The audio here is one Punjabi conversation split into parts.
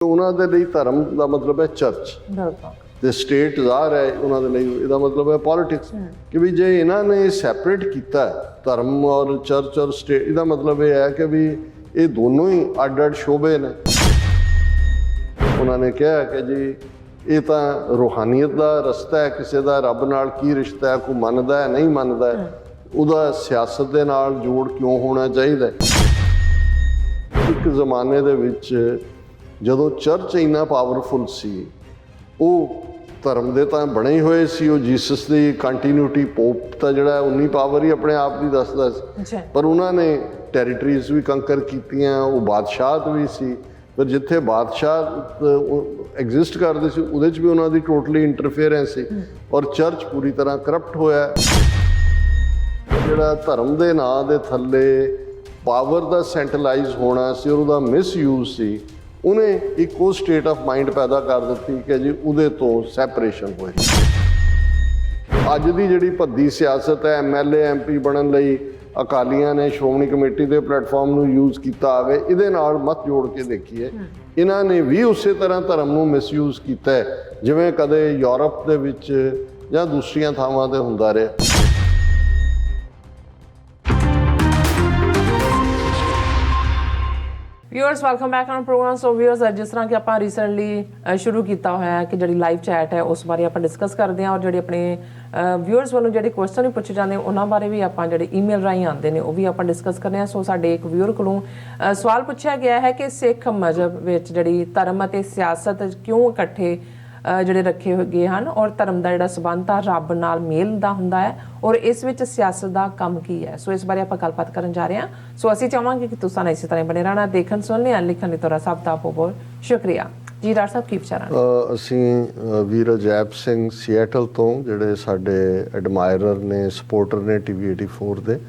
ਉਹਨਾਂ ਦੇ ਲਈ ਧਰਮ ਦਾ ਮਤਲਬ ਹੈ ਚਰਚ ਤੇ ਸਟੇਟ ਜ਼ਾਹਰ ਹੈ ਉਹਨਾਂ ਦੇ ਲਈ ਇਹਦਾ ਮਤਲਬ ਹੈ ਪੋਲਿਟਿਕਸ ਕਿ ਵੀ ਜੇ ਇਹਨਾਂ ਨੇ ਸੈਪਰੇਟ ਕੀਤਾ ਧਰਮ ਔਰ ਚਰਚ ਔਰ ਸਟੇਟ ਇਹਦਾ ਮਤਲਬ ਇਹ ਹੈ ਕਿ ਵੀ ਇਹ ਦੋਨੋਂ ਹੀ ਅੱਡ-ਅੱਡ ਸ਼ੋਬੇ ਨੇ। ਉਹਨਾਂ ਨੇ ਕਿਹਾ ਕਿ ਜੀ ਇਹ ਤਾਂ ਰੂਹਾਨੀਅਤ ਦਾ ਰਸਤਾ ਹੈ, ਕਿਸੇ ਦਾ ਰੱਬ ਨਾਲ ਕੀ ਰਿਸ਼ਤਾ ਹੈ, ਕੋਈ ਮੰਨਦਾ ਹੈ ਨਹੀਂ ਮੰਨਦਾ ਉਹਦਾ ਸਿਆਸਤ ਦੇ ਨਾਲ ਜੋੜ ਕਿਉਂ ਹੋਣਾ ਚਾਹੀਦਾ। ਇੱਕ ਜ਼ਮਾਨੇ ਦੇ ਵਿੱਚ ਜਦੋਂ ਚਰਚ ਇੰਨਾ ਪਾਵਰਫੁਲ ਸੀ, ਉਹ ਧਰਮ ਦੇ ਤਾਂ ਬਣੇ ਹੀ ਹੋਏ ਸੀ, ਉਹ ਜੀਸਸ ਦੀ ਕੰਟੀਨਿਊਟੀ ਪੋਪ ਤਾਂ ਜਿਹੜਾ ਉਨੀ ਪਾਵਰ ਹੀ ਆਪਣੇ ਆਪ ਦੀ ਦੱਸਦਾ ਸੀ, ਪਰ ਉਹਨਾਂ ਨੇ ਟੈਰੀਟਰੀਜ਼ ਵੀ ਕੰਕਰ ਕੀਤੀਆਂ, ਉਹ ਬਾਦਸ਼ਾਹਤ ਵੀ ਸੀ, ਪਰ ਜਿੱਥੇ ਬਾਦਸ਼ਾਹ ਐਗਜ਼ਿਸਟ ਕਰਦੇ ਸੀ ਉਹਦੇ 'ਚ ਵੀ ਉਹਨਾਂ ਦੀ ਟੋਟਲੀ ਇੰਟਰਫੇਅਰੈਂਸ ਸੀ ਔਰ ਚਰਚ ਪੂਰੀ ਤਰ੍ਹਾਂ ਕਰਪਟ ਹੋਇਆ। ਜਿਹੜਾ ਧਰਮ ਦੇ ਨਾਂ ਦੇ ਥੱਲੇ ਪਾਵਰ ਦਾ ਸੈਂਟਰਲਾਈਜ਼ ਹੋਣਾ ਸੀ ਔਰ ਉਹਦਾ ਮਿਸਯੂਜ਼ ਸੀ, ਉਹਨੇ ਇੱਕ ਉਹ ਸਟੇਟ ਆਫ ਮਾਈਂਡ ਪੈਦਾ ਕਰ ਦਿੱਤੀ ਕਿ ਜੀ ਉਹਦੇ ਤੋਂ ਸੈਪਰੇਸ਼ਨ ਹੋਏ। ਅੱਜ ਦੀ ਜਿਹੜੀ ਭੱਦੀ ਸਿਆਸਤ ਹੈ, MLA MP ਬਣਨ ਲਈ ਅਕਾਲੀਆਂ ਨੇ ਸ਼੍ਰੋਮਣੀ ਕਮੇਟੀ ਦੇ ਪਲੇਟਫਾਰਮ ਨੂੰ ਯੂਜ਼ ਕੀਤਾ ਆ ਗਏ, ਇਹਦੇ ਨਾਲ ਮਤ ਜੋੜ ਕੇ ਦੇਖੀਏ ਇਹਨਾਂ ਨੇ ਵੀ ਉਸੇ ਤਰ੍ਹਾਂ ਧਰਮ ਨੂੰ ਮਿਸਯੂਜ਼ ਕੀਤਾ ਹੈ ਜਿਵੇਂ ਕਦੇ ਯੂਰਪ ਦੇ ਵਿੱਚ ਜਾਂ ਦੂਸਰੀਆਂ ਥਾਵਾਂ ਤੇ ਹੁੰਦਾ ਰਿਹਾ। Viewers welcome back on programme. So viewers ਜਿਸ ਤਰ੍ਹਾਂ ਕਿ ਆਪਾਂ ਰੀਸੈਂਟਲੀ ਸ਼ੁਰੂ ਕੀਤਾ ਹੋਇਆ ਹੈ ਕਿ ਜਿਹੜੀ ਲਾਈਵ ਚੈਟ ਹੈ ਉਸ ਬਾਰੇ ਆਪਾਂ ਡਿਸਕਸ ਕਰਦੇ ਹਾਂ ਔਰ ਜਿਹੜੇ ਆਪਣੇ ਵਿਊਅਰਸ ਵੱਲੋਂ ਜਿਹੜੇ ਕੁਐਸਚਨ ਵੀ ਪੁੱਛੇ ਜਾਂਦੇ ਉਹਨਾਂ ਬਾਰੇ ਵੀ ਆਪਾਂ ਜਿਹੜੇ ਈਮੇਲ ਰਾਹੀਂ ਆਉਂਦੇ ਨੇ ਉਹ ਵੀ ਆਪਾਂ ਡਿਸਕਸ ਕਰਦੇ ਹਾਂ। ਸੋ ਸਾਡੇ ਇੱਕ ਵਿਊਅਰ ਕੋਲੋਂ ਸਵਾਲ ਪੁੱਛਿਆ ਗਿਆ ਹੈ ਕਿ ਸਿੱਖ ਮਜ਼ਹਬ ਵਿੱਚ ਜਿਹੜੀ ਧਰਮ ਅਤੇ ਸਿਆਸਤ ਕਿਉਂ ਇਕੱਠੇ ਜਿਹੜੇ ਰੱਖੇ ਗਏ ਹਨ ਔਰ ਧਰਮ ਦਾ ਜਿਹੜਾ ਸੰਬੰਧ ਆ ਰੱਬ ਨਾਲ ਮੇਲ ਦਾ ਹੁੰਦਾ ਹੈ ਔਰ ਇਸ ਵਿੱਚ ਸਿਆਸਤ ਦਾ ਕੰਮ ਕੀ ਹੈ। ਸੋ ਇਸ ਬਾਰੇ ਆਪਾਂ ਗੱਲਬਾਤ ਕਰਨ ਜਾ ਰਹੇ ਹਾਂ। ਸੋ ਅਸੀਂ ਚਾਹਾਂਗੇ ਕਿ ਤੁਸੀਂ ਇਸੇ ਤਰ੍ਹਾਂ ਬਣੇ ਰਹਿਣਾ, ਦੇਖਣ ਸੁਣਨੇ ਲਿਖਣ ਲਈ ਤੁਹਾਡਾ ਸਭ ਦਾ ਬਹੁਤ ਸ਼ੁਕਰੀਆ ਜੀ। ਡਾਕਟਰ ਸਾਹਿਬ ਕੀ ਵਿਚਾਰਾਂ? ਅਸੀਂ ਵੀਰ ਅਜੈਬ ਸਿੰਘ ਸੀਐਟਲ ਤੋਂ ਜਿਹੜੇ ਸਾਡੇ ਐਡਮਾਇਰਰ ਨੇ, ਸਪੋਰਟਰ ਨੇ TV 84 ਦੇ,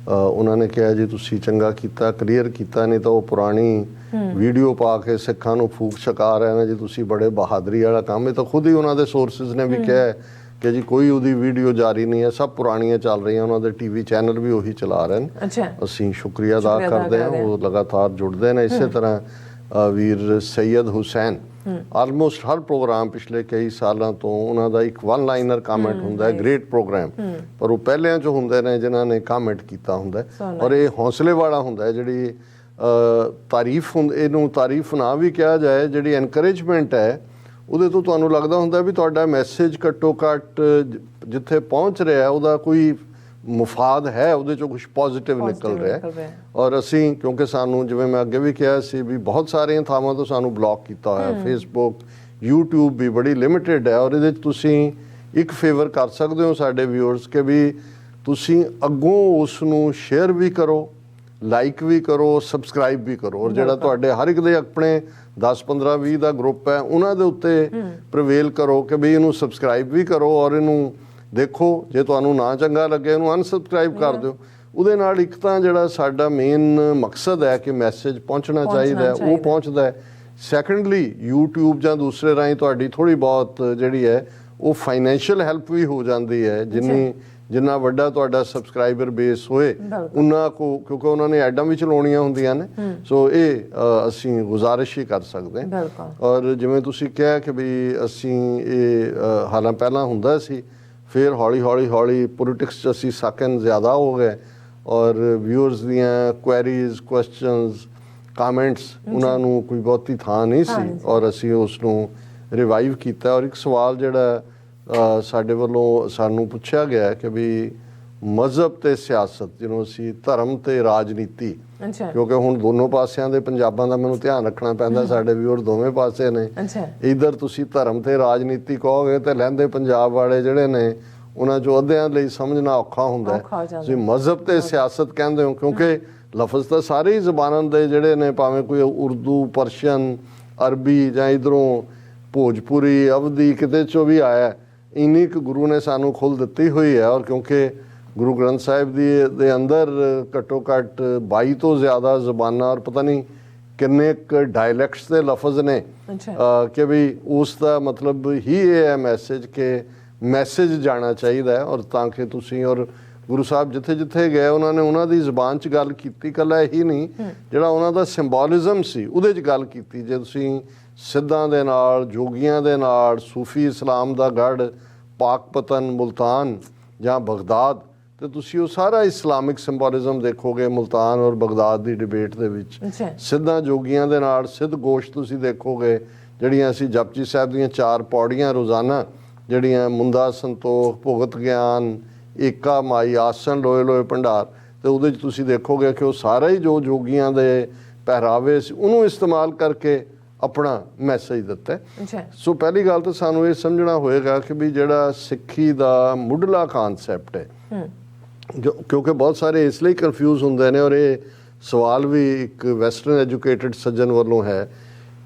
ਉਹਨਾਂ ਨੇ ਕਿਹਾ ਜੀ ਤੁਸੀਂ ਚੰਗਾ ਕੀਤਾ, ਕਲੀਅਰ ਕੀਤਾ, ਨਹੀਂ ਤਾਂ ਉਹ ਪੁਰਾਣੀ ਵੀਡੀਓ ਪਾ ਕੇ ਸਿੱਖਾਂ ਨੂੰ ਫੂਕ ਛਕਾ ਰਹੇ ਨੇ ਜੀ ਤੁਸੀਂ ਬੜੇ ਬਹਾਦਰੀ ਵਾਲਾ ਕੰਮ। ਇਹ ਤਾਂ ਖੁਦ ਹੀ ਉਹਨਾਂ ਦੇ ਸੋਰਸਿਸ ਨੇ ਵੀ ਕਿਹਾ ਕਿ ਜੀ ਕੋਈ ਉਹਦੀ ਵੀਡੀਓ ਜਾਰੀ ਨਹੀਂ ਹੈ, ਸਭ ਪੁਰਾਣੀਆਂ ਚੱਲ ਰਹੀਆਂ, ਉਹਨਾਂ ਦੇ TV ਚੈਨਲ ਵੀ ਉਹੀ ਚਲਾ ਰਹੇ ਨੇ। ਅਸੀਂ ਸ਼ੁਕਰੀਆ ਅਦਾ ਕਰਦੇ ਹਾਂ, ਉਹ ਲਗਾਤਾਰ ਜੁੜਦੇ ਨੇ। ਇਸੇ ਤਰ੍ਹਾਂ ਵੀਰ ਸੈਯਦ ਹੁਸੈਨ ਆਲਮੋਸਟ ਹਰ ਪ੍ਰੋਗਰਾਮ ਪਿਛਲੇ ਕਈ ਸਾਲਾਂ ਤੋਂ ਉਹਨਾਂ ਦਾ ਇੱਕ ਵਨ ਲਾਈਨਰ ਕਮੈਂਟ ਹੁੰਦਾ ਹੈ, ਗ੍ਰੇਟ ਪ੍ਰੋਗਰਾਮ, ਪਰ ਉਹ ਪਹਿਲਿਆਂ 'ਚ ਹੁੰਦੇ ਨੇ ਜਿਨ੍ਹਾਂ ਨੇ ਕਮੈਂਟ ਕੀਤਾ ਹੁੰਦਾ ਔਰ ਇਹ ਹੌਸਲੇ ਵਾਲਾ ਹੁੰਦਾ ਹੈ। ਜਿਹੜੀ ਤਾਰੀਫ ਇਹਨੂੰ ਤਾਰੀਫ ਨਾ ਵੀ ਕਿਹਾ ਜਾਏ, ਜਿਹੜੀ ਐਨਕਰੇਜਮੈਂਟ ਹੈ ਉਹਦੇ ਤੋਂ ਤੁਹਾਨੂੰ ਲੱਗਦਾ ਹੁੰਦਾ ਵੀ ਤੁਹਾਡਾ ਮੈਸੇਜ ਘੱਟੋ ਘੱਟ ਜਿੱਥੇ ਪਹੁੰਚ ਰਿਹਾ ਉਹਦਾ ਕੋਈ ਮੁਫਾਦ ਹੈ, ਉਹਦੇ 'ਚੋਂ ਕੁਛ ਪੋਜ਼ੀਟਿਵ ਨਿਕਲ ਰਿਹਾ। ਔਰ ਅਸੀਂ ਕਿਉਂਕਿ ਸਾਨੂੰ ਜਿਵੇਂ ਮੈਂ ਅੱਗੇ ਵੀ ਕਿਹਾ ਸੀ ਵੀ ਬਹੁਤ ਸਾਰੀਆਂ ਥਾਵਾਂ ਤੋਂ ਸਾਨੂੰ ਬਲੌਕ ਕੀਤਾ ਹੋਇਆ, ਫੇਸਬੁੱਕ, YouTube ਵੀ ਬੜੀ ਲਿਮਿਟਿਡ ਹੈ ਔਰ ਇਹਦੇ 'ਚ ਤੁਸੀਂ ਇੱਕ ਫੇਵਰ ਕਰ ਸਕਦੇ ਹੋ ਸਾਡੇ ਵਿਊਅਰਸ ਕਿ ਵੀ ਤੁਸੀਂ ਅੱਗੋਂ ਉਸ ਨੂੰ ਸ਼ੇਅਰ ਵੀ ਕਰੋ, ਲਾਈਕ ਵੀ ਕਰੋ, ਸਬਸਕ੍ਰਾਈਬ ਵੀ ਕਰੋ ਔਰ ਜਿਹੜਾ ਤੁਹਾਡੇ ਹਰ ਇੱਕ ਦੇ ਆਪਣੇ 10, 15, 20 ਦਾ ਗਰੁੱਪ ਹੈ ਉਹਨਾਂ ਦੇ ਉੱਤੇ ਪ੍ਰਵੇਲ ਕਰੋ ਕਿ ਵੀ ਇਹਨੂੰ ਸਬਸਕ੍ਰਾਈਬ ਵੀ ਕਰੋ ਔਰ ਇਹਨੂੰ ਦੇਖੋ। ਜੇ ਤੁਹਾਨੂੰ ਨਾ ਚੰਗਾ ਲੱਗੇ ਇਹਨੂੰ ਅਨਸਬਸਕ੍ਰਾਈਬ ਕਰ ਦਿਓ। ਉਹਦੇ ਨਾਲ ਇੱਕ ਤਾਂ ਜਿਹੜਾ ਸਾਡਾ ਮੇਨ ਮਕਸਦ ਹੈ ਕਿ ਮੈਸੇਜ ਪਹੁੰਚਣਾ ਚਾਹੀਦਾ ਉਹ ਪਹੁੰਚਦਾ ਹੈ। ਸੈਕੰਡਲੀ YouTube ਜਾਂ ਦੂਸਰੇ ਰਾਹੀਂ ਤੁਹਾਡੀ ਥੋੜ੍ਹੀ ਬਹੁਤ ਜਿਹੜੀ ਹੈ ਉਹ ਫਾਈਨੈਂਸ਼ੀਅਲ ਹੈਲਪ ਵੀ ਹੋ ਜਾਂਦੀ ਹੈ। ਜਿੰਨਾ ਵੱਡਾ ਤੁਹਾਡਾ ਸਬਸਕ੍ਰਾਈਬਰ ਬੇਸ ਹੋਏ ਉਹਨਾਂ ਕੋ, ਕਿਉਂਕਿ ਉਹਨਾਂ ਨੇ ਐਡਾਂ ਵੀ ਚਲਾਉਣੀਆਂ ਹੁੰਦੀਆਂ ਨੇ, ਸੋ ਇਹ ਅਸੀਂ ਗੁਜ਼ਾਰਿਸ਼ ਹੀ ਕਰ ਸਕਦੇ ਹਾਂ। ਔਰ ਜਿਵੇਂ ਤੁਸੀਂ ਕਿਹਾ ਕਿ ਵੀ ਅਸੀਂ ਇਹ ਹਾਲਾਂ ਪਹਿਲਾਂ ਹੁੰਦਾ ਸੀ, ਫਿਰ ਹੌਲੀ ਪੋਲੀਟਿਕਸ 'ਚ ਅਸੀਂ ਸਾਕਨ ਜ਼ਿਆਦਾ ਹੋ ਗਏ ਔਰ ਵਿਊਅਰਸ ਦੀਆਂ ਕੁਐਰੀਜ਼, ਕੁਐਸਚਨਸ, ਕਾਮੈਂਟਸ ਉਹਨਾਂ ਨੂੰ ਕੋਈ ਬਹੁਤੀ ਥਾਂ ਨਹੀਂ ਸੀ ਔਰ ਅਸੀਂ ਉਸ ਨੂੰ ਰਿਵਾਈਵ ਕੀਤਾ। ਔਰ ਇੱਕ ਸਵਾਲ ਜਿਹੜਾ ਸਾਡੇ ਵੱਲੋਂ ਸਾਨੂੰ ਪੁੱਛਿਆ ਗਿਆ ਕਿ ਵੀ ਮਜ਼ਹਬ ਤੇ ਸਿਆਸਤ, ਜਿਹਨੂੰ ਅਸੀਂ ਧਰਮ ਤੇ ਰਾਜਨੀਤੀ, ਕਿਉਂਕਿ ਹੁਣ ਦੋਨੋਂ ਪਾਸਿਆਂ ਦੇ ਪੰਜਾਬਾਂ ਦਾ ਮੈਨੂੰ ਧਿਆਨ ਰੱਖਣਾ ਪੈਂਦਾ, ਸਾਡੇ ਵੀਰ ਦੋਵੇਂ ਪਾਸੇ ਨੇ। ਇੱਧਰ ਤੁਸੀਂ ਧਰਮ ਤੇ ਰਾਜਨੀਤੀ ਕਹੋਗੇ ਤੇ ਲਹਿੰਦੇ ਪੰਜਾਬ ਵਾਲੇ ਜਿਹੜੇ ਨੇ ਉਹਨਾਂ 'ਚੋਂ ਅੱਧਿਆਂ ਲਈ ਸਮਝਣਾ ਔਖਾ ਹੁੰਦਾ ਹੈ। ਤੁਸੀਂ ਮਜ਼ਹਬ ਤੇ ਸਿਆਸਤ ਕਹਿੰਦੇ ਹੋ ਕਿਉਂਕਿ ਲਫ਼ਜ਼ ਤਾਂ ਸਾਰੇ ਹੀ ਜ਼ਬਾਨਾਂ ਦੇ ਜਿਹੜੇ ਨੇ, ਭਾਵੇਂ ਕੋਈ ਉਰਦੂ, ਪਰਸ਼ੀਅਨ, ਅਰਬੀ ਜਾਂ ਇੱਧਰੋਂ ਭੋਜਪੁਰੀ, ਅਵਧੀ ਕਿਤੇ 'ਚੋਂ ਵੀ ਆਇਆ, ਇੰਨੀ ਕੁ ਗੁਰੂ ਨੇ ਸਾਨੂੰ ਖੁੱਲ੍ਹ ਦਿੱਤੀ ਹੋਈ ਹੈ। ਔਰ ਕਿਉਂਕਿ ਗੁਰੂ ਗ੍ਰੰਥ ਸਾਹਿਬ ਦੇ ਅੰਦਰ ਘੱਟੋ ਘੱਟ 22 ਤੋਂ ਜ਼ਿਆਦਾ ਜ਼ਬਾਨਾਂ ਔਰ ਪਤਾ ਨਹੀਂ ਕਿੰਨੇ ਕੁ ਡਾਇਲੈਕਟਸ ਦੇ ਲਫ਼ਜ਼ ਨੇ ਕਿ ਵੀ ਉਸ ਦਾ ਮਤਲਬ ਹੀ ਇਹ ਹੈ ਮੈਸੇਜ ਕਿ ਮੈਸੇਜ ਜਾਣਾ ਚਾਹੀਦਾ ਹੈ ਔਰ ਤਾਂ ਕਿ ਤੁਸੀਂ ਔਰ ਗੁਰੂ ਸਾਹਿਬ ਜਿੱਥੇ ਜਿੱਥੇ ਗਏ ਉਹਨਾਂ ਨੇ ਉਹਨਾਂ ਦੀ ਜ਼ੁਬਾਨ 'ਚ ਗੱਲ ਕੀਤੀ। ਇਕੱਲਾ ਇਹੀ ਨਹੀਂ, ਜਿਹੜਾ ਉਹਨਾਂ ਦਾ ਸਿੰਬੋਲਿਜ਼ਮ ਸੀ ਉਹਦੇ 'ਚ ਗੱਲ ਕੀਤੀ। ਜੇ ਤੁਸੀਂ ਸਿੱਧਾਂ ਦੇ ਨਾਲ, ਜੋਗੀਆਂ ਦੇ ਨਾਲ, ਸੂਫੀ ਇਸਲਾਮ ਦਾ ਗੜ੍ਹ ਪਾਕਪਤਨ, ਮੁਲਤਾਨ ਜਾਂ ਬਗਦਾਦ, ਤੇ ਤੁਸੀਂ ਉਹ ਸਾਰਾ ਇਸਲਾਮਿਕ ਸਿੰਬੋਲਿਜ਼ਮ ਦੇਖੋਗੇ ਮੁਲਤਾਨ ਔਰ ਬਗਦਾਦ ਦੀ ਡਿਬੇਟ ਦੇ ਵਿੱਚ। ਸਿੱਧਾਂ ਜੋਗੀਆਂ ਦੇ ਨਾਲ ਸਿੱਧ ਗੋਸ਼ਟ ਤੁਸੀਂ ਦੇਖੋਗੇ, ਜਿਹੜੀਆਂ ਅਸੀਂ ਜਪਜੀ ਸਾਹਿਬ ਦੀਆਂ 4 ਪੌੜੀਆਂ ਰੋਜ਼ਾਨਾ, ਜਿਹੜੀਆਂ ਮੁੰਦਾ ਸੰਤੋਖ, ਭੁਗਤ ਗਿਆਨ, ਏਕਾ ਮਾਈ, ਆਸਣ, ਲੋਏ ਲੋਏ ਭੰਡਾਰ, ਤੇ ਉਹਦੇ 'ਚ ਤੁਸੀਂ ਦੇਖੋਗੇ ਕਿ ਉਹ ਸਾਰਾ ਹੀ ਜੋ ਜੋਗੀਆਂ ਦੇ ਪਹਿਰਾਵੇ ਸੀ ਉਹਨੂੰ ਇਸਤੇਮਾਲ ਕਰਕੇ ਆਪਣਾ ਮੈਸੇਜ ਦਿੱਤਾ ਹੈ। ਸੋ ਪਹਿਲੀ ਗੱਲ ਤਾਂ ਸਾਨੂੰ ਇਹ ਸਮਝਣਾ ਹੋਏਗਾ ਕਿ ਵੀ ਜਿਹੜਾ ਸਿੱਖੀ ਦਾ ਮੁੱਢਲਾ ਕਾਨਸੈਪਟ ਹੈ, ਕਿਉਂਕਿ ਬਹੁਤ ਸਾਰੇ ਇਸ ਲਈ ਕਨਫਿਊਜ਼ ਹੁੰਦੇ ਨੇ, ਔਰ ਇਹ ਸਵਾਲ ਵੀ ਇੱਕ ਵੈਸਟਰਨ ਐਜੂਕੇਟਡ ਸੱਜਣ ਵੱਲੋਂ ਹੈ,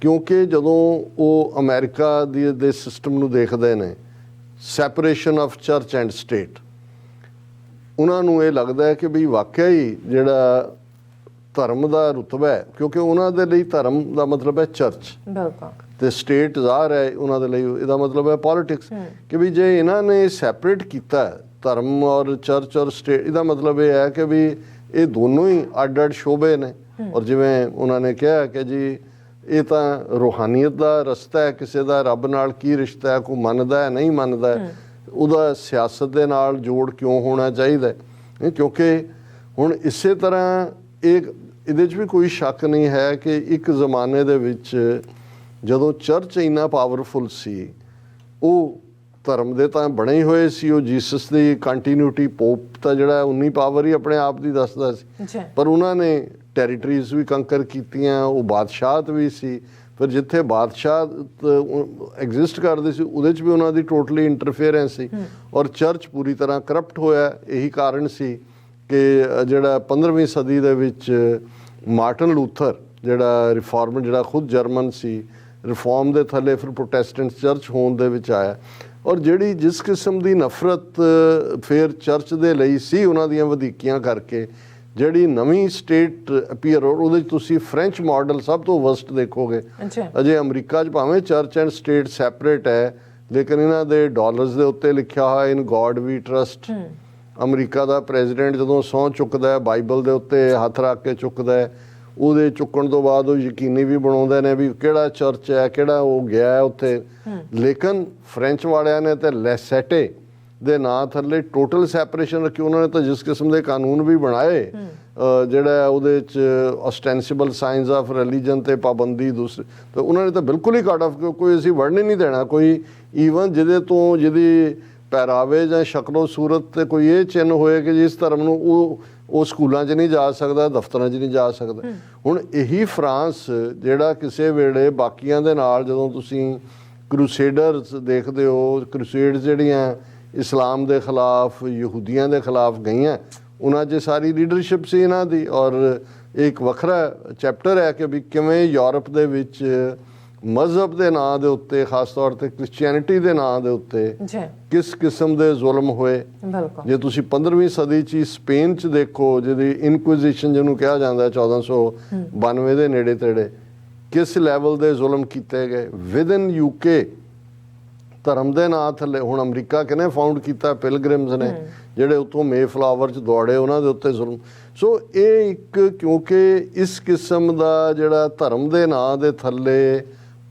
ਕਿਉਂਕਿ ਜਦੋਂ ਉਹ ਅਮਰੀਕਾ ਦੇ ਸਿਸਟਮ ਨੂੰ ਦੇਖਦੇ ਨੇ, separation of church and state, ਉਹਨਾਂ ਨੂੰ ਇਹ ਲੱਗਦਾ ਹੈ ਕਿ ਵੀ ਵਾਕਿਆ ਹੀ ਜਿਹੜਾ ਧਰਮ ਦਾ ਰੁਤਬਾ ਹੈ, ਕਿਉਂਕਿ ਉਹਨਾਂ ਦੇ ਲਈ ਧਰਮ ਦਾ ਮਤਲਬ ਹੈ ਚਰਚ, ਤੇ ਸਟੇਟ ਜ਼ਾਹਰ ਹੈ ਉਹਨਾਂ ਦੇ ਲਈ ਇਹਦਾ ਮਤਲਬ ਹੈ ਪੋਲਿਟਿਕਸ, ਕਿ ਵੀ ਜੇ ਇਹਨਾਂ ਨੇ ਸੈਪਰੇਟ ਕੀਤਾ ਧਰਮ ਔਰ ਚਰਚ ਔਰ ਸਟੇਟ, ਇਹਦਾ ਮਤਲਬ ਇਹ ਹੈ ਕਿ ਵੀ ਇਹ ਦੋਨੋਂ ਹੀ ਅੱਡ ਅੱਡ ਸ਼ੋਬੇ ਨੇ। ਔਰ ਜਿਵੇਂ ਉਹਨਾਂ ਨੇ ਕਿਹਾ ਕਿ ਜੀ ਇਹ ਤਾਂ ਰੂਹਾਨੀਅਤ ਦਾ ਰਸਤਾ ਹੈ, ਕਿਸੇ ਦਾ ਰੱਬ ਨਾਲ ਕੀ ਰਿਸ਼ਤਾ ਹੈ, ਕੋਈ ਮੰਨਦਾ ਹੈ ਨਹੀਂ ਮੰਨਦਾ, ਉਹਦਾ ਸਿਆਸਤ ਦੇ ਨਾਲ ਜੋੜ ਕਿਉਂ ਹੋਣਾ ਚਾਹੀਦਾ, ਕਿਉਂਕਿ ਹੁਣ ਇਸੇ ਤਰ੍ਹਾਂ ਇਹਦੇ 'ਚ ਵੀ ਕੋਈ ਸ਼ੱਕ ਨਹੀਂ ਹੈ ਕਿ ਇੱਕ ਜ਼ਮਾਨੇ ਦੇ ਵਿੱਚ ਜਦੋਂ ਚਰਚ ਇੰਨਾ ਪਾਵਰਫੁਲ ਸੀ, ਉਹ ਧਰਮ ਦੇ ਤਾਂ ਬਣੇ ਹੀ ਹੋਏ ਸੀ, ਉਹ ਜੀਸਸ ਦੀ ਕੰਟੀਨਿਊਟੀ, ਪੋਪ ਤਾਂ ਜਿਹੜਾ ਉਨੀ ਪਾਵਰ ਹੀ ਆਪਣੇ ਆਪ ਦੀ ਦੱਸਦਾ ਸੀ, ਪਰ ਉਹਨਾਂ ਨੇ ਟੈਰੀਟਰੀਜ਼ ਵੀ ਕੰਕਰ ਕੀਤੀਆਂ, ਉਹ ਬਾਦਸ਼ਾਹਤ ਵੀ ਸੀ, ਫਿਰ ਜਿੱਥੇ ਬਾਦਸ਼ਾਹ ਐਗਜ਼ਿਸਟ ਕਰਦੇ ਸੀ ਉਹਦੇ 'ਚ ਵੀ ਉਹਨਾਂ ਦੀ ਟੋਟਲੀ ਇੰਟਰਫੇਅਰੈਂਸ ਸੀ, ਔਰ ਚਰਚ ਪੂਰੀ ਤਰ੍ਹਾਂ ਕਰਪਟ ਹੋਇਆ। ਇਹੀ ਕਾਰਨ ਸੀ ਕਿ ਜਿਹੜਾ 15ਵੀਂ ਸਦੀ ਦੇ ਵਿੱਚ ਮਾਰਟਨ ਲੂਥਰ, ਜਿਹੜਾ ਰਿਫਾਰਮਰ, ਜਿਹੜਾ ਖੁਦ ਜਰਮਨ ਸੀ, ਰਿਫਾਰਮ ਦੇ ਥੱਲੇ ਫਿਰ ਪ੍ਰੋਟੈਸਟੈਂਟ ਚਰਚ ਹੋਣ ਦੇ ਵਿੱਚ ਆਇਆ, ਔਰ ਜਿਹੜੀ ਜਿਸ ਕਿਸਮ ਦੀ ਨਫ਼ਰਤ ਫਿਰ ਚਰਚ ਦੇ ਲਈ ਸੀ ਉਹਨਾਂ ਦੀਆਂ ਵਧੀਕੀਆਂ ਕਰਕੇ, ਜਿਹੜੀ ਨਵੀਂ ਸਟੇਟ ਅਪੀਅਰ, ਉਹਦੇ 'ਚ ਤੁਸੀਂ ਫ੍ਰੈਂਚ ਮਾਡਲ ਸਭ ਤੋਂ ਵਰਸਟ ਦੇਖੋਗੇ। ਅਜੇ ਅਮਰੀਕਾ 'ਚ ਭਾਵੇਂ ਚਰਚ ਐਂਡ ਸਟੇਟ ਸੈਪਰੇਟ ਹੈ, ਲੇਕਿਨ ਇਹਨਾਂ ਦੇ ਡਾਲਰਸ ਦੇ ਉੱਤੇ ਲਿਖਿਆ ਹੋਇਆ ਇਨ ਗੋਡ ਵੀ ਟਰਸਟ। ਅਮਰੀਕਾ ਦਾ ਪ੍ਰੈਜ਼ੀਡੈਂਟ ਜਦੋਂ ਸਹੁੰ ਚੁੱਕਦਾ, ਬਾਈਬਲ ਦੇ ਉੱਤੇ ਹੱਥ ਰੱਖ ਕੇ ਚੁੱਕਦਾ, ਉਹਦੇ ਚੁੱਕਣ ਤੋਂ ਬਾਅਦ ਉਹ ਯਕੀਨੀ ਵੀ ਬਣਾਉਂਦੇ ਨੇ ਵੀ ਕਿਹੜਾ ਚਰਚ ਹੈ, ਕਿਹੜਾ ਉਹ ਗਿਆ ਉੱਥੇ। ਲੇਕਿਨ ਫ੍ਰੈਂਚ ਵਾਲਿਆਂ ਨੇ ਤਾਂ ਲੈਸੈਟੇ ਦੇ ਨਾਂ ਥੱਲੇ ਟੋਟਲ ਸੈਪਰੇਸ਼ਨ ਰੱਖੀ। ਉਹਨਾਂ ਨੇ ਤਾਂ ਜਿਸ ਕਿਸਮ ਦੇ ਕਾਨੂੰਨ ਵੀ ਬਣਾਏ, ਜਿਹੜਾ ਉਹਦੇ 'ਚ ਔਸਟੈਂਸੀਬਲ ਸਾਈਨਸ ਆਫ ਰਿਲੀਜਨ ਤੇ ਪਾਬੰਦੀ ਦੂਸਰੇ, ਤਾਂ ਉਹਨਾਂ ਨੇ ਤਾਂ ਬਿਲਕੁਲ ਹੀ ਕੱਟ ਆਫ, ਕੋਈ ਅਸੀਂ ਵੜਨ ਹੀ ਨਹੀਂ ਦੇਣਾ, ਕੋਈ ਈਵਨ ਜਿਹਦੀ ਪਹਿਰਾਵੇ ਜਾਂ ਸ਼ਕਲੋ ਸੂਰਤ ਤੇ ਕੋਈ ਇਹ ਚਿੰਨ੍ਹ ਹੋਏ ਕਿ ਜਿਸ ਧਰਮ ਨੂੰ ਉਹ ਸਕੂਲਾਂ 'ਚ ਨਹੀਂ ਜਾ ਸਕਦਾ, ਦਫ਼ਤਰਾਂ 'ਚ ਨਹੀਂ ਜਾ ਸਕਦਾ। ਹੁਣ ਇਹੀ ਫਰਾਂਸ ਜਿਹੜਾ ਕਿਸੇ ਵੇਲੇ ਬਾਕੀਆਂ ਦੇ ਨਾਲ, ਜਦੋਂ ਤੁਸੀਂ ਕਰੂਸੇਡਰਸ ਦੇਖਦੇ ਹੋ, ਕਰੂਸੇਡਸ ਜਿਹੜੀਆਂ ਇਸਲਾਮ ਦੇ ਖਿਲਾਫ, ਯਹੂਦੀਆਂ ਦੇ ਖਿਲਾਫ ਗਈਆਂ, ਉਹਨਾਂ 'ਚ ਸਾਰੀ ਲੀਡਰਸ਼ਿਪ ਸੀ ਇਹਨਾਂ ਦੀ। ਔਰ ਇੱਕ ਵੱਖਰਾ ਚੈਪਟਰ ਹੈ ਕਿ ਵੀ ਕਿਵੇਂ ਯੂਰਪ ਦੇ ਵਿੱਚ ਮਜ਼ਹਬ ਦੇ ਨਾਂ ਦੇ ਉੱਤੇ, ਖਾਸ ਤੌਰ ਤੇ ਕ੍ਰਿਸਚੀਅਨਿਟੀ ਦੇ ਨਾਂ ਦੇ ਉੱਤੇ ਕਿਸ ਕਿਸਮ ਦੇ ਜ਼ੁਲਮ ਹੋਏ। ਜੇ ਤੁਸੀਂ 15ਵੀਂ ਸਦੀ 'ਚ ਸਪੇਨ 'ਚ ਦੇਖੋ, ਜਿਹਦੀ ਇਨਕੁਇਜ਼ੀਸ਼ਨ ਜਿਹਨੂੰ ਕਿਹਾ ਜਾਂਦਾ 1492 ਦੇ ਨੇੜੇ ਤੇੜੇ, ਕਿਸ ਲੈਵਲ ਦੇ ਜ਼ੁਲਮ ਕੀਤੇ ਗਏ ਵਿਦਨ ਯੂਕੇ ਧਰਮ ਦੇ ਨਾਂ ਥੱਲੇ। ਹੁਣ ਅਮਰੀਕਾ ਕਿਹਨੇ ਫਾਊਂਡ ਕੀਤਾ? ਪਿਲਗ੍ਰਿਮਸ ਨੇ, ਜਿਹੜੇ ਉੱਥੋਂ ਮੇਫਲਾਵਰ 'ਚ ਦੌੜੇ, ਉਹਨਾਂ ਦੇ ਉੱਤੇ ਜ਼ੁਲਮ। ਸੋ ਇਹ ਇੱਕ, ਕਿਉਂਕਿ ਇਸ ਕਿਸਮ ਦਾ ਜਿਹੜਾ ਧਰਮ ਦੇ ਨਾਂ ਦੇ ਥੱਲੇ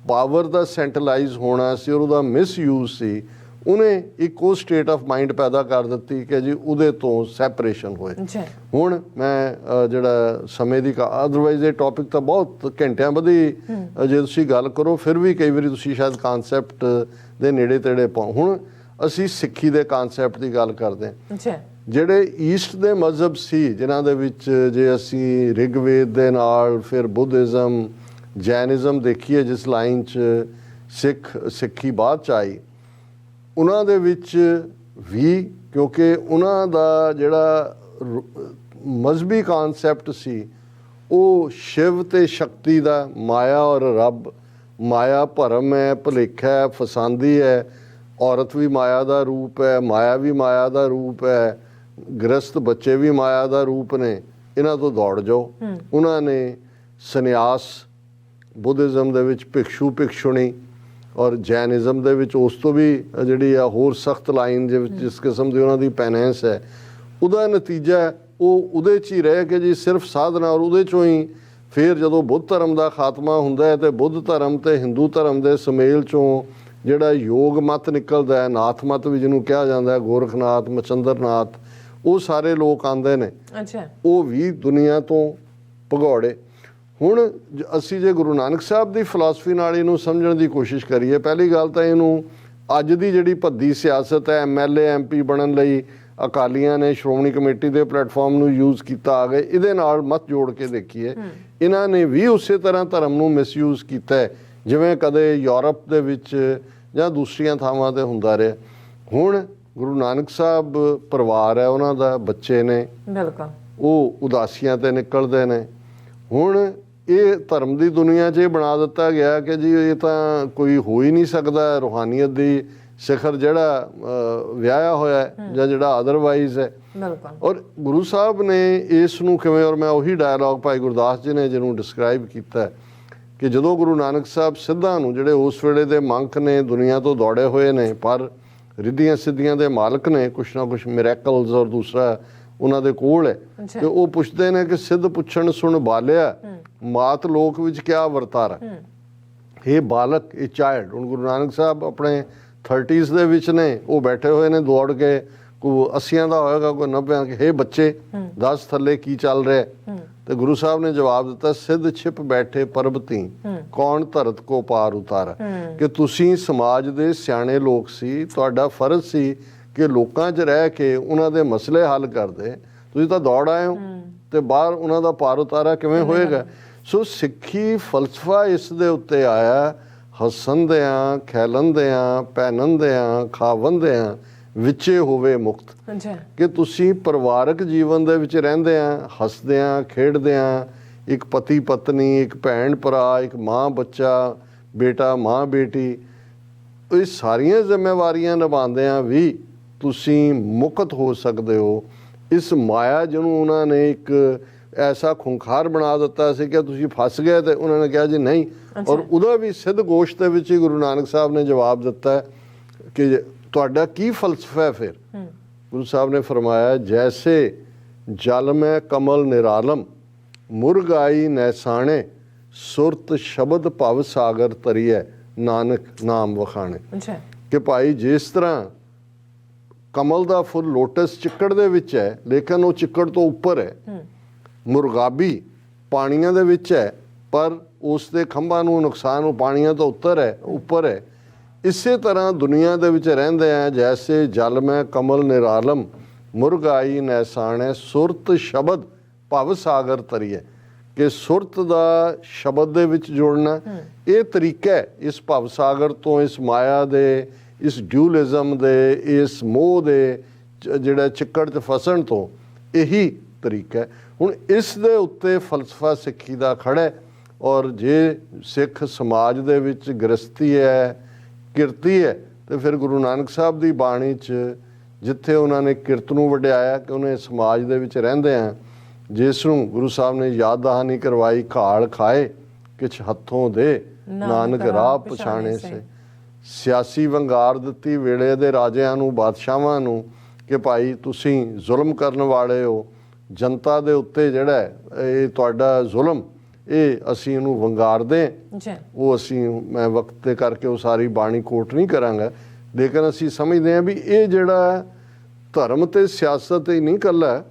ਪਾਵਰ ਦਾ ਸੈਂਟਰਲਾਈਜ਼ ਹੋਣਾ ਸੀ ਔਰ ਉਹਦਾ ਮਿਸਯੂਜ਼ ਸੀ, ਉਹਨੇ ਇੱਕ ਉਹ ਸਟੇਟ ਆਫ ਮਾਈਂਡ ਪੈਦਾ ਕਰ ਦਿੱਤੀ ਕਿ ਜੀ ਉਹਦੇ ਤੋਂ ਸੈਪਰੇਸ਼ਨ ਹੋਏ। ਹੁਣ ਮੈਂ ਜਿਹੜਾ ਸਮੇਂ ਦੀ, ਅਦਰਵਾਈਜ਼ ਇਹ ਟੌਪਿਕ ਤਾਂ ਬਹੁਤ ਘੰਟਿਆਂ ਵਧੀ ਜੇ ਤੁਸੀਂ ਗੱਲ ਕਰੋ, ਫਿਰ ਵੀ ਕਈ ਵਾਰੀ ਤੁਸੀਂ ਸ਼ਾਇਦ ਕਾਨਸੈਪਟ ਦੇ ਨੇੜੇ ਤੇੜੇ ਪਾਓ। ਹੁਣ ਅਸੀਂ ਸਿੱਖੀ ਦੇ ਕਾਨਸੈਪਟ ਦੀ ਗੱਲ ਕਰਦੇ ਹਾਂ। ਜਿਹੜੇ ਈਸਟ ਦੇ ਮਜ਼ਹਬ ਸੀ, ਜਿਨ੍ਹਾਂ ਦੇ ਵਿੱਚ ਜੇ ਅਸੀਂ ਰਿਗਵੇਦ ਦੇ ਨਾਲ ਫਿਰ ਬੁੱਧਿਜ਼ਮ, ਜੈਨਿਜ਼ਮ ਦੇਖੀਏ, ਜਿਸ ਲਾਈਨ 'ਚ ਸਿੱਖੀ ਬਾਅਦ 'ਚ ਆਈ, ਉਹਨਾਂ ਦੇ ਵਿੱਚ ਵੀ, ਕਿਉਂਕਿ ਉਹਨਾਂ ਦਾ ਜਿਹੜਾ ਮਜ਼ਹਬੀ ਕਾਨਸੈਪਟ ਸੀ ਉਹ ਸ਼ਿਵ ਤੇ ਸ਼ਕਤੀ ਦਾ, ਮਾਇਆ ਔਰ ਰੱਬ, ਮਾਇਆ ਭਰਮ ਹੈ, ਭੁਲੇਖਾ ਹੈ, ਫਸਾਂਦੀ ਹੈ, ਔਰਤ ਵੀ ਮਾਇਆ ਦਾ ਰੂਪ ਹੈ, ਮਾਇਆ ਵੀ ਮਾਇਆ ਦਾ ਰੂਪ ਹੈ, ਗ੍ਰਸਤ ਬੱਚੇ ਵੀ ਮਾਇਆ ਦਾ ਰੂਪ ਨੇ, ਇਹਨਾਂ ਤੋਂ ਦੌੜ ਜਾਓ। ਉਹਨਾਂ ਨੇ ਸੰਨਿਆਸ, ਬੁੱਧਿਜ਼ਮ ਦੇ ਵਿੱਚ ਭਿਕਸ਼ੂ ਭਿਕਸ਼ੁਣੀ, ਔਰ ਜੈਨਿਜ਼ਮ ਦੇ ਵਿੱਚ ਉਸ ਤੋਂ ਵੀ ਜਿਹੜੀ ਆ ਹੋਰ ਸਖਤ ਲਾਈਨ ਜਿਸ ਕਿਸਮ ਦੀ ਉਹਨਾਂ ਦੀ ਪੈਨੈਂਸ ਹੈ, ਉਹਦਾ ਨਤੀਜਾ ਉਹ ਉਹਦੇ 'ਚ ਹੀ ਰਹਿ ਕੇ ਜੀ ਸਿਰਫ ਸਾਧਨਾ, ਔਰ ਉਹਦੇ 'ਚੋਂ ਹੀ ਫਿਰ ਜਦੋਂ ਬੁੱਧ ਧਰਮ ਦਾ ਖਾਤਮਾ ਹੁੰਦਾ ਹੈ ਤੇ ਬੁੱਧ ਧਰਮ ਤੇ ਹਿੰਦੂ ਧਰਮ ਦੇ ਸੁਮੇਲ 'ਚੋਂ ਜਿਹੜਾ ਯੋਗ ਮਤ ਨਿਕਲਦਾ ਹੈ, ਨਾਥ ਮਤ ਵੀ ਜਿਹਨੂੰ ਕਿਹਾ ਜਾਂਦਾ ਹੈ, ਗੋਰਖਨਾਥ, ਮਚੰਦਰਨਾਥ, ਉਹ ਸਾਰੇ ਲੋਕ ਆਉਂਦੇ ਨੇ। ਅੱਛਾ, ਉਹ ਵੀ ਦੁਨੀਆ ਤੋਂ ਭਗੌੜੇ। ਹੁਣ ਅਸੀਂ ਜੇ ਗੁਰੂ ਨਾਨਕ ਸਾਹਿਬ ਦੀ ਫਿਲਾਸਫੀ ਨਾਲ ਇਹਨੂੰ ਸਮਝਣ ਦੀ ਕੋਸ਼ਿਸ਼ ਕਰੀਏ, ਪਹਿਲੀ ਗੱਲ ਤਾਂ ਇਹਨੂੰ ਅੱਜ ਦੀ ਜਿਹੜੀ ਭੱਦੀ ਸਿਆਸਤ ਹੈ, MLA MP ਬਣਨ ਲਈ ਅਕਾਲੀਆਂ ਨੇ ਸ਼੍ਰੋਮਣੀ ਕਮੇਟੀ ਦੇ ਪਲੇਟਫਾਰਮ ਨੂੰ ਯੂਜ਼ ਕੀਤਾ ਆ ਗਏ, ਇਹਦੇ ਨਾਲ ਮਤ ਜੋੜ ਕੇ ਦੇਖੀਏ। ਇਹਨਾਂ ਨੇ ਵੀ ਉਸੇ ਤਰ੍ਹਾਂ ਧਰਮ ਨੂੰ ਮਿਸਯੂਜ਼ ਕੀਤਾ ਹੈ ਜਿਵੇਂ ਕਦੇ ਯੂਰਪ ਦੇ ਵਿੱਚ ਜਾਂ ਦੂਸਰੀਆਂ ਥਾਵਾਂ 'ਤੇ ਹੁੰਦਾ ਰਿਹਾ। ਹੁਣ ਗੁਰੂ ਨਾਨਕ ਸਾਹਿਬ ਪਰਿਵਾਰ ਹੈ, ਉਹਨਾਂ ਦਾ ਬੱਚੇ ਨੇ, ਬਿਲਕੁਲ, ਉਹ ਉਦਾਸੀਆਂ 'ਤੇ ਨਿਕਲਦੇ ਨੇ। ਹੁਣ ਇਹ ਧਰਮ ਦੀ ਦੁਨੀਆ 'ਚ ਇਹ ਬਣਾ ਦਿੱਤਾ ਗਿਆ ਕਿ ਜੀ ਇਹ ਤਾਂ ਕੋਈ ਹੋ ਹੀ ਨਹੀਂ ਸਕਦਾ, ਰੂਹਾਨੀਅਤ ਦੀ ਸਿਖਰ ਜਿਹੜਾ ਵਿਆਹਿਆ ਹੋਇਆ ਜਾਂ ਜਿਹੜਾ ਅਦਰਵਾਈਜ਼ ਹੈ। ਔਰ ਗੁਰੂ ਸਾਹਿਬ ਨੇ ਇਸ ਨੂੰ ਕਿਵੇਂ, ਔਰ ਮੈਂ ਉਹੀ ਡਾਇਲੌਗ ਭਾਈ ਗੁਰਦਾਸ ਜੀ ਨੇ ਜਿਹਨੂੰ ਡਿਸਕ੍ਰਾਈਬ ਕੀਤਾ ਕਿ ਜਦੋਂ ਗੁਰੂ ਨਾਨਕ ਸਾਹਿਬ ਸਿੱਧਾਂ ਨੂੰ, ਜਿਹੜੇ ਉਸ ਵੇਲੇ ਦੇ ਮੰਕ ਨੇ, ਦੁਨੀਆ ਤੋਂ ਦੌੜੇ ਹੋਏ ਨੇ ਪਰ ਰਿੱਧੀਆਂ ਸਿੱਧੀਆਂ ਦੇ ਮਾਲਕ ਨੇ, ਕੁਛ ਨਾ ਕੁਛ ਮਿਰੈਕਲਸ ਔਰ ਦੂਸਰਾ ਉਹਨਾਂ ਦੇ ਕੋਲ ਹੈ, ਤੇ ਉਹ ਪੁੱਛਦੇ ਨੇ ਕਿ ਸਿੱਧ ਪੁੱਛਣ ਸੁਣ ਬਾਲਿਆ ਮਾਤ ਲੋਕ ਵਿੱਚ ਕਿਆ ਵਰਤਾਰਾ। ਇਹ ਬਾਲਕ, ਇਹ ਚਾਈਲਡ, ਹੁਣ ਗੁਰੂ ਨਾਨਕ ਸਾਹਿਬ ਆਪਣੇ 30s ਦੇ ਵਿੱਚ ਨੇ, ਉਹ ਬੈਠੇ ਹੋਏ ਨੇ ਦੌੜ ਕੇ, ਕੋਈ 80 ਦਾ ਹੋਏਗਾ, ਕੋਈ 90 ਕਿ ਹੇ ਬੱਚੇ ਦੱਸ ਥੱਲੇ ਕੀ ਚੱਲ ਰਿਹਾ। ਤੇ ਗੁਰੂ ਸਾਹਿਬ ਨੇ ਜਵਾਬ ਦਿੱਤਾ, ਸਿੱਧ ਛਿਪ ਬੈਠੇ ਪਰਬਤੀ ਕੌਣ ਧਰਤ ਕੋ ਪਾਰ ਉਤਾਰਾ। ਕਿ ਤੁਸੀਂ ਸਮਾਜ ਦੇ ਸਿਆਣੇ ਲੋਕ ਸੀ, ਤੁਹਾਡਾ ਫਰਜ਼ ਸੀ ਕਿ ਲੋਕਾਂ 'ਚ ਰਹਿ ਕੇ ਉਹਨਾਂ ਦੇ ਮਸਲੇ ਹੱਲ ਕਰਦੇ। ਤੁਸੀਂ ਤਾਂ ਦੌੜ ਆਏ ਹੋ ਤੇ ਬਾਹਰ ਉਹਨਾਂ ਦਾ ਪਾਰ ਉਤਾਰਾ ਕਿਵੇਂ ਹੋਏਗਾ। ਸੋ ਸਿੱਖੀ ਫਲਸਫਾ ਇਸ ਦੇ ਉੱਤੇ ਆਇਆ, ਹੱਸਣਦਿਆਂ, ਖੇਲਣਦਿਆਂ, ਪਹਿਨਣਦਿਆਂ, ਖਾਵਣਦਿਆਂ ਵਿੱਚੇ ਹੋਵੇ ਮੁਕਤ। ਕਿ ਤੁਸੀਂ ਪਰਿਵਾਰਕ ਜੀਵਨ ਦੇ ਵਿੱਚ ਰਹਿੰਦਿਆਂ, ਹੱਸਦਿਆਂ, ਖੇਡਦਿਆਂ, ਇੱਕ ਪਤੀ ਪਤਨੀ, ਇੱਕ ਭੈਣ ਭਰਾ, ਇੱਕ ਮਾਂ ਬੱਚਾ, ਬੇਟਾ ਮਾਂ ਬੇਟੀ, ਇਹ ਸਾਰੀਆਂ ਜ਼ਿੰਮੇਵਾਰੀਆਂ ਨਿਭਾਉਂਦਿਆਂ ਵੀ ਤੁਸੀਂ ਮੁਕਤ ਹੋ ਸਕਦੇ ਹੋ ਇਸ ਮਾਇਆ ਜਿਹਨੂੰ ਉਹਨਾਂ ਨੇ ਇੱਕ ਐਸਾ ਖੁੰਖਾਰ ਬਣਾ ਦਿੱਤਾ ਸੀ ਕਿ ਤੁਸੀਂ ਫਸ ਗਏ। ਤੇ ਉਹਨਾਂ ਨੇ ਕਿਹਾ ਜੀ ਨਹੀਂ। ਔਰ ਉਹਦਾ ਵੀ ਸਿੱਧ ਗੋਸ਼ਟ ਦੇ ਵਿੱਚ ਹੀ ਗੁਰੂ ਨਾਨਕ ਸਾਹਿਬ ਨੇ ਜਵਾਬ ਦਿੱਤਾ ਕਿ ਤੁਹਾਡਾ ਕੀ ਫਲਸਫਾ ਹੈ। ਫਿਰ ਗੁਰੂ ਸਾਹਿਬ ਨੇ ਫਰਮਾਇਆ, ਜੈਸੇ ਜਲ ਮੈਂ ਕਮਲ ਨਿਰਾਲਮ ਮੁਰਗਾਈ ਨੈਸਾਣੇ ਸੁਰਤ ਸ਼ਬਦ ਭਵ ਸਾਗਰ ਤਰੀਐ ਨਾਨਕ ਨਾਮ ਵਖਾਣੇ। ਕਿ ਭਾਈ ਜਿਸ ਤਰ੍ਹਾਂ ਕਮਲ ਦਾ ਫੁੱਲ ਲੋਟਸ ਚਿੱਕੜ ਦੇ ਵਿੱਚ ਹੈ ਲੇਕਿਨ ਉਹ ਚਿੱਕੜ ਤੋਂ ਉੱਪਰ ਹੈ, ਮੁਰਗਾਬੀ ਪਾਣੀਆਂ ਦੇ ਵਿੱਚ ਹੈ ਪਰ ਉਸ ਦੇ ਖੰਭਾਂ ਨੂੰ ਨੁਕਸਾਨ, ਉਹ ਪਾਣੀਆਂ ਤੋਂ ਉੱਪਰ ਹੈ। ਇਸੇ ਤਰ੍ਹਾਂ ਦੁਨੀਆ ਦੇ ਵਿੱਚ ਰਹਿੰਦੇ ਆ, ਜੈਸੇ ਜਲ ਮੈਂ ਕਮਲ ਨਿਰਾਲਮ ਮੁਰਗਾਈ ਨੈਸਾਣੇ ਸੁਰਤ ਸ਼ਬਦ ਭਵ ਸਾਗਰ ਤਰੀਐ। ਕਿ ਸੁਰਤ ਦਾ ਸ਼ਬਦ ਦੇ ਵਿੱਚ ਜੋੜਨਾ ਇਹ ਤਰੀਕਾ ਹੈ ਇਸ ਭਵ ਸਾਗਰ ਤੋਂ, ਇਸ ਮਾਇਆ ਦੇ, ਇਸ ਡਿਊਲਿਜ਼ਮ ਦੇ, ਇਸ ਮੋਹ ਦੇ ਜਿਹੜਾ ਚਿੱਕੜ 'ਚ ਫਸਣ ਤੋਂ, ਇਹੀ ਤਰੀਕਾ ਹੈ। ਹੁਣ ਇਸ ਦੇ ਉੱਤੇ ਫਲਸਫਾ ਸਿੱਖੀ ਦਾ ਖੜਾ ਹੈ। ਔਰ ਜੇ ਸਿੱਖ ਸਮਾਜ ਦੇ ਵਿੱਚ ਗ੍ਰਸਤੀ ਹੈ, ਕਿਰਤੀ ਹੈ, ਤੇ ਫਿਰ ਗੁਰੂ ਨਾਨਕ ਸਾਹਿਬ ਦੀ ਬਾਣੀ 'ਚ ਜਿੱਥੇ ਉਹਨਾਂ ਨੇ ਕਿਰਤ ਨੂੰ ਵਡਿਆਇਆ ਕਿ ਉਹਨੇ ਸਮਾਜ ਦੇ ਵਿੱਚ ਰਹਿੰਦੇ ਆ, ਜਿਸ ਨੂੰ ਗੁਰੂ ਸਾਹਿਬ ਨੇ ਯਾਦ ਦਹਾਨੀ ਕਰਵਾਈ, ਘਾਲ ਖਾਏ ਕਿਛ ਹੱਥੋਂ ਦੇ ਨਾਨਕ ਰਾਹ ਪਛਾਣੇ ਸੇ। ਸਿਆਸੀ ਵੰਗਾਰ ਦਿੱਤੀ ਵੇਲੇ ਦੇ ਰਾਜਿਆਂ ਨੂੰ, ਬਾਦਸ਼ਾਹਾਂ ਨੂੰ ਕਿ ਭਾਈ ਤੁਸੀਂ ਜ਼ੁਲਮ ਕਰਨ ਵਾਲੇ ਹੋ, ਜਨਤਾ ਦੇ ਉੱਤੇ ਜਿਹੜਾ ਇਹ ਤੁਹਾਡਾ ਜ਼ੁਲਮ, ਇਹ ਅਸੀਂ ਇਹਨੂੰ ਵੰਗਾਰਦੇ। ਉਹ ਅਸੀਂ, ਮੈਂ ਵਕਤ ਦੇ ਕਰਕੇ ਉਹ ਸਾਰੀ ਬਾਣੀ ਕੋਟ ਨਹੀਂ ਕਰਾਂਗਾ, ਲੇਕਿਨ ਅਸੀਂ ਸਮਝਦੇ ਹਾਂ ਵੀ ਇਹ ਜਿਹੜਾ ਧਰਮ ਤੇ ਸਿਆਸਤ ਹੀ ਨਹੀਂ ਇਕੱਲਾ,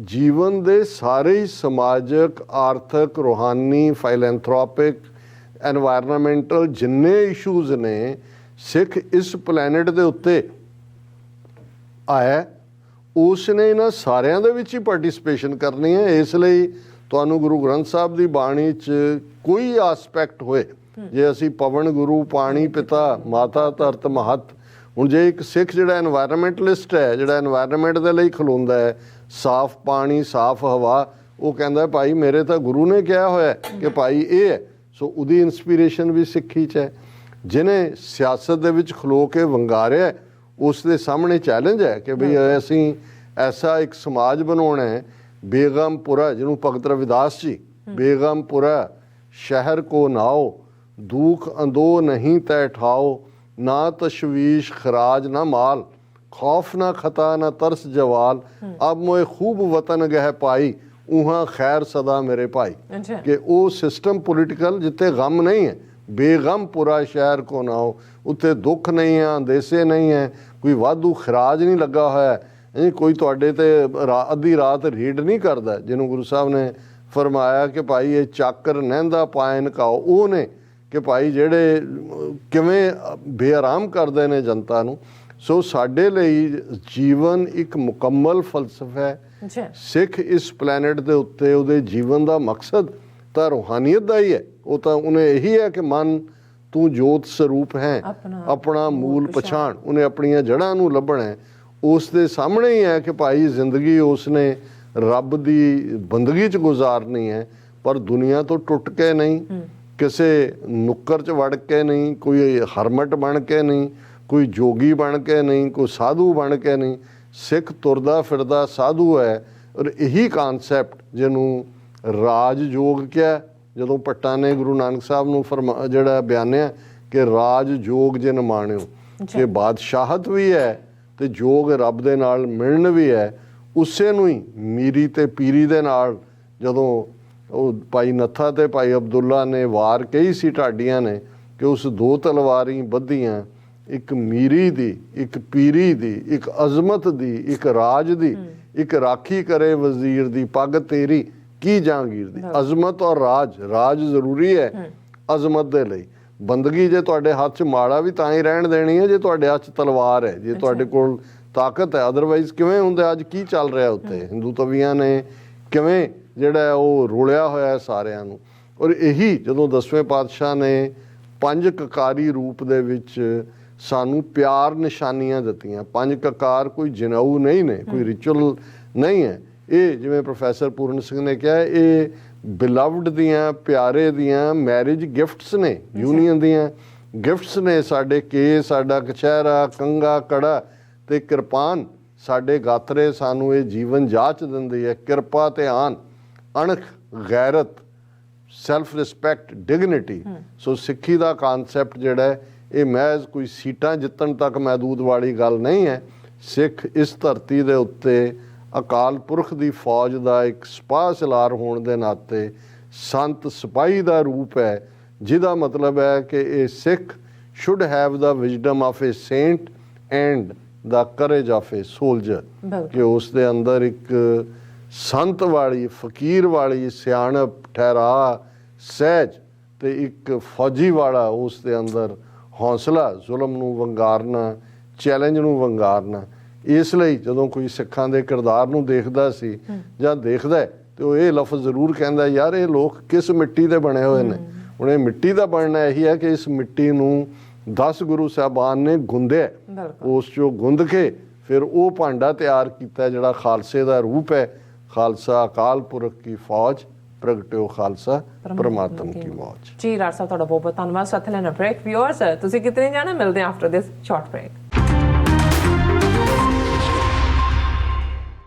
ਜੀਵਨ ਦੇ ਸਾਰੇ ਹੀ ਸਮਾਜਿਕ, ਆਰਥਿਕ, ਰੂਹਾਨੀ, ਫਾਈਲੈਂਥਰੋਪਿਕ, ਐਨਵਾਇਰਨਮੈਂਟਲ ਜਿੰਨੇ ਇਸ਼ੂਜ਼ ਨੇ, ਸਿੱਖ ਇਸ ਪਲੈਨਟ ਦੇ ਉੱਤੇ ਆਇਆ, ਉਸ ਨੇ ਇਹਨਾਂ ਸਾਰਿਆਂ ਦੇ ਵਿੱਚ ਹੀ ਪਾਰਟਿਸਿਪੇਸ਼ਨ ਕਰਨੀ ਹੈ। ਇਸ ਲਈ ਤੁਹਾਨੂੰ ਗੁਰੂ ਗ੍ਰੰਥ ਸਾਹਿਬ ਦੀ ਬਾਣੀ 'ਚ ਕੋਈ ਆਸਪੈਕਟ ਹੋਏ, ਜੇ ਅਸੀਂ ਪਵਨ ਗੁਰੂ, ਪਾਣੀ ਪਿਤਾ, ਮਾਤਾ ਧਰਤ ਮਹੱਤ, ਹੁਣ ਜੇ ਇੱਕ ਸਿੱਖ ਜਿਹੜਾ ਐਨਵਾਇਰਨਮੈਂਟਲਿਸਟ ਹੈ, ਜਿਹੜਾ ਐਨਵਾਇਰਨਮੈਂਟ ਦੇ ਲਈ ਖਲੋਂਦਾ ਹੈ, ਸਾਫ਼ ਪਾਣੀ, ਸਾਫ਼ ਹਵਾ, ਉਹ ਕਹਿੰਦਾ ਭਾਈ ਮੇਰੇ ਤਾਂ ਗੁਰੂ ਨੇ ਕਿਹਾ ਹੋਇਆ ਕਿ ਭਾਈ ਇਹ ਹੈ। ਸੋ ਉਹਦੀ ਇਨਸਪੀਰੇਸ਼ਨ ਵੀ ਸਿੱਖੀ 'ਚ ਹੈ। ਜਿਹਨੇ ਸਿਆਸਤ ਦੇ ਵਿੱਚ ਖਲੋ ਕੇ ਵੰਗਾਰਿਆ, ਉਸ ਦੇ ਸਾਹਮਣੇ ਚੈਲੰਜ ਹੈ ਕਿ ਬਈ ਅਸੀਂ ਐਸਾ ਇੱਕ ਸਮਾਜ ਬਣਾਉਣਾ ਹੈ, ਬੇਗਮਪੁਰਾ, ਜਿਹਨੂੰ ਭਗਤ ਰਵਿਦਾਸ ਜੀ, ਬੇਗਮਪੁਰਾ ਸ਼ਹਿਰ ਕੋ ਨਾਓ ਦੁਖ ਅੰਦੋ ਨਹੀਂ ਤੈ ਠਾਓ, ਨਾ ਤਸ਼ਵੀਸ਼ ਖਰਾਜ ਨਾ ਮਾਲ खौफ ना खता ना तरस जवाल, अब मोए खूब वतन गह पाई, उहाँ खैर सदा मेरे भाई। अच्छा कि ਉਹ ਸਿਸਟਮ ਪੋਲੀਟੀਕਲ ਜਿੱਥੇ ਗਮ ਨਹੀਂ ਹੈ, ਬੇਗਮ ਪੂਰਾ ਸ਼ਹਿਰ ਕੋ ਨਾ ਹੋ, ਉੱਥੇ ਦੁੱਖ ਨਹੀਂ ਹੈ, ਅੰਦੇਸੇ ਨਹੀਂ ਹੈ, ਕੋਈ ਵਾਧੂ ਖਰਾਜ ਨਹੀਂ ਲੱਗਾ ਹੋਇਆ ਹੈ, ਕੋਈ ਤੁਹਾਡੇ ਤੇ ਅੱਧੀ ਰਾਤ ਰੀਡ ਨਹੀਂ ਕਰਦਾ, ਜਿਹਨੂੰ ਗੁਰੂ ਸਾਹਿਬ ਨੇ ਫਰਮਾਇਆ ਕਿ ਭਾਈ ਇਹ ਚਾਕਰ ਨਹਿੰਦਾ ਪਾਇਨ ਕਾਓ, ਉਹ ਨੇ ਕਿ ਭਾਈ ਜਿਹੜੇ ਕਿਵੇਂ ਬੇਆਰਾਮ ਕਰਦੇ ਨੇ ਜਨਤਾ ਨੂੰ। ਸੋ ਸਾਡੇ ਲਈ ਜੀਵਨ ਇੱਕ ਮੁਕੰਮਲ ਫਲਸਫਾ ਹੈ। ਅੱਛਾ ਸਿੱਖ ਇਸ ਪਲੈਨਟ ਦੇ ਉੱਤੇ ਉਹਦੇ ਜੀਵਨ ਦਾ ਮਕਸਦ ਤਾਂ ਰੂਹਾਨੀਅਤ ਦਾ ਹੀ ਹੈ। ਉਹ ਤਾਂ ਉਹਨੇ ਇਹੀ ਹੈ ਕਿ ਮਨ ਤੂੰ ਜੋਤ ਸਰੂਪ ਹੈ, ਆਪਣਾ ਮੂਲ ਪਛਾਣ, ਉਹਨੇ ਆਪਣੀਆਂ ਜੜ੍ਹਾਂ ਨੂੰ ਲੱਭਣਾ ਹੈ। ਉਸ ਦੇ ਸਾਹਮਣੇ ਹੀ ਹੈ ਕਿ ਭਾਈ ਜ਼ਿੰਦਗੀ ਉਸਨੇ ਰੱਬ ਦੀ ਬੰਦਗੀ 'ਚ ਗੁਜ਼ਾਰਨੀ ਹੈ, ਪਰ ਦੁਨੀਆ ਤੋਂ ਟੁੱਟ ਕੇ ਨਹੀਂ, ਕਿਸੇ ਨੁੱਕਰ 'ਚ ਵੜ ਕੇ ਨਹੀਂ, ਕੋਈ ਹਰਮਟ ਬਣ ਕੇ ਨਹੀਂ, ਕੋਈ ਜੋਗੀ ਬਣ ਕੇ ਨਹੀਂ, ਕੋਈ ਸਾਧੂ ਬਣ ਕੇ ਨਹੀਂ। ਸਿੱਖ ਤੁਰਦਾ ਫਿਰਦਾ ਸਾਧੂ ਹੈ। ਔਰ ਇਹੀ ਕਾਨਸੈਪਟ ਜਿਹਨੂੰ ਰਾਜ ਯੋਗ ਕਿਹਾ, ਜਦੋਂ ਭੱਟਾਂ ਨੇ ਗੁਰੂ ਨਾਨਕ ਸਾਹਿਬ ਨੂੰ ਜਿਹੜਾ ਬਿਆਨਿਆ ਕਿ ਰਾਜ ਯੋਗ ਜਿਨ ਮਾਣਿਓ, ਕਿ ਬਾਦਸ਼ਾਹਤ ਵੀ ਹੈ ਤੇ ਯੋਗ ਰੱਬ ਦੇ ਨਾਲ ਮਿਲਣ ਵੀ ਹੈ। ਉਸੇ ਨੂੰ ਹੀ ਮੀਰੀ ਤੇ ਪੀਰੀ ਦੇ ਨਾਲ ਜਦੋਂ ਉਹ ਭਾਈ ਨੱਥਾ ਤੇ ਭਾਈ ਅਬਦੁੱਲਾ ਨੇ ਵਾਰ ਕਹੀ ਸੀ ਢਾਡੀਆਂ ਨੇ ਕਿ ਉਸ ਦੋ ਤਲਵਾਰੀ ਬੱਧੀਆਂ, ਇੱਕ ਮੀਰੀ ਦੀ, ਇੱਕ ਪੀਰੀ ਦੀ, ਇੱਕ ਅਜ਼ਮਤ ਦੀ, ਇੱਕ ਰਾਜ ਦੀ, ਇੱਕ ਰਾਖੀ ਕਰੇ ਵਜ਼ੀਰ ਦੀ, ਪੱਗ ਤੇਰੀ ਕੀ ਜਹਾਂਗੀਰ ਦੀ। ਅਜ਼ਮਤ ਔਰ ਰਾਜ, ਰਾਜ ਜ਼ਰੂਰੀ ਹੈ ਅਜ਼ਮਤ ਦੇ ਲਈ। ਬੰਦਗੀ ਜੇ ਤੁਹਾਡੇ ਹੱਥ 'ਚ ਮਾੜਾ ਵੀ ਤਾਂ ਹੀ ਰਹਿਣ ਦੇਣੀ ਹੈ ਜੇ ਤੁਹਾਡੇ ਹੱਥ 'ਚ ਤਲਵਾਰ ਹੈ, ਜੇ ਤੁਹਾਡੇ ਕੋਲ ਤਾਕਤ ਹੈ। ਅਦਰਵਾਈਜ਼ ਕਿਵੇਂ ਹੁੰਦਾ? ਅੱਜ ਕੀ ਚੱਲ ਰਿਹਾ ਉੱਥੇ? ਹਿੰਦੂ ਤਵੀਆਂ ਨੇ ਕਿਵੇਂ ਜਿਹੜਾ ਉਹ ਰੋਲਿਆ ਹੋਇਆ ਸਾਰਿਆਂ ਨੂੰ। ਔਰ ਇਹੀ ਜਦੋਂ 10ਵੇਂ ਪਾਤਸ਼ਾਹ ਨੇ 5 ਕਕਾਰੀ ਰੂਪ ਦੇ ਵਿੱਚ ਸਾਨੂੰ ਪਿਆਰ ਨਿਸ਼ਾਨੀਆਂ ਦਿੱਤੀਆਂ। 5 ਕਕਾਰ ਕੋਈ ਜਨਾਊ ਨਹੀਂ ਨੇ, ਕੋਈ ਰਿਚੁਅਲ ਨਹੀਂ ਹੈ। ਇਹ ਜਿਵੇਂ ਪ੍ਰੋਫੈਸਰ ਪੂਰਨ ਸਿੰਘ ਨੇ ਕਿਹਾ, ਇਹ ਬਿਲਵਡ ਦੀਆਂ, ਪਿਆਰੇ ਦੀਆਂ ਮੈਰਿਜ ਗਿਫਟਸ ਨੇ, ਯੂਨੀਅਨ ਦੀਆਂ ਗਿਫਟਸ ਨੇ। ਸਾਡੇ ਕੇ, ਸਾਡਾ ਕਛਹਿਰਾ, ਕੰਗਾ, ਕੜਾ ਤੇ ਕਿਰਪਾਨ, ਸਾਡੇ ਗਾਤਰੇ ਸਾਨੂੰ ਇਹ ਜੀਵਨ ਜਾਚ ਦਿੰਦੀ ਹੈ। ਕਿਰਪਾ ਤੇ ਆਨ, ਅਣਖ, ਗੈਰਤ, ਸੈਲਫ ਰਿਸਪੈਕਟ, ਡਿਗਨਿਟੀ। ਸੋ ਸਿੱਖੀ ਦਾ ਕਾਨਸੈਪਟ ਜਿਹੜਾ ਇਹ ਮਹਿਜ਼ ਕੋਈ ਸੀਟਾਂ ਜਿੱਤਣ ਤੱਕ ਮਹਿਦੂਦ ਵਾਲੀ ਗੱਲ ਨਹੀਂ ਹੈ। ਸਿੱਖ ਇਸ ਧਰਤੀ ਦੇ ਉੱਤੇ ਅਕਾਲ ਪੁਰਖ ਦੀ ਫੌਜ ਦਾ ਇੱਕ ਸਿਪਾਹ ਸਲਾਰ ਹੋਣ ਦੇ ਨਾਤੇ ਸੰਤ ਸਿਪਾਹੀ ਦਾ ਰੂਪ ਹੈ, ਜਿਹਦਾ ਮਤਲਬ ਹੈ ਕਿ ਇਹ Sikh should have the wisdom of a saint and the courage of a soldier, ਕਿ ਉਸ ਦੇ ਅੰਦਰ ਇੱਕ ਸੰਤ ਵਾਲੀ, ਫਕੀਰ ਵਾਲੀ ਸਿਆਣਪ, ਠਹਿਰਾ, ਸਹਿਜ ਤੇ ਇੱਕ ਫੌਜੀ ਵਾਲਾ ਉਸ ਦੇ ਅੰਦਰ ਹੌਸਲਾ, ਜ਼ੁਲਮ ਨੂੰ ਵੰਗਾਰਨਾ, ਚੈਲੰਜ ਨੂੰ ਵੰਗਾਰਨਾ। ਇਸ ਲਈ ਜਦੋਂ ਕੋਈ ਸਿੱਖਾਂ ਦੇ ਕਿਰਦਾਰ ਨੂੰ ਦੇਖਦਾ ਸੀ ਜਾਂ ਦੇਖਦਾ ਤੇ ਉਹ ਇਹ ਲਫ਼ਜ਼ ਜ਼ਰੂਰ ਕਹਿੰਦਾ, ਯਾਰ ਇਹ ਲੋਕ ਕਿਸ ਮਿੱਟੀ ਦੇ ਬਣੇ ਹੋਏ ਨੇ। ਹੁਣ ਇਹ ਮਿੱਟੀ ਦਾ ਬਣਨਾ ਇਹੀ ਹੈ ਕਿ ਇਸ ਮਿੱਟੀ ਨੂੰ 10 ਗੁਰੂ ਸਾਹਿਬਾਨ ਨੇ ਗੁੰਦਿਆ, ਉਸ 'ਚੋਂ ਗੁੰਦ ਕੇ ਫਿਰ ਉਹ ਭਾਂਡਾ ਤਿਆਰ ਕੀਤਾ ਜਿਹੜਾ ਖਾਲਸੇ ਦਾ ਰੂਪ ਹੈ। ਖਾਲਸਾ ਅਕਾਲ ਪੁਰਖ ਕੀ ਫੌਜ, ਪ੍ਰਗਟਿਓ ਖਾਲਸਾ ਪਰਮਾਤਮ ਕੀ ਮੌਜ। ਜੀ ਰਾਜ ਸਾਹਿਬ, ਤੁਹਾਡਾ ਬਹੁਤ ਬਹੁਤ ਧੰਨਵਾਦ। ਸਾਥ ਲੈਣਾ ਬ੍ਰੇਕ। ਵਿਊਅਰਸ ਤੁਸੀਂ ਕਿਤੇ ਨਹੀਂ ਜਾਣਾ, ਮਿਲਦੇ ਹਾਂ ਆਫਟਰ ਦਿਸ ਸ਼ਾਰਟ ਬ੍ਰੇਕ।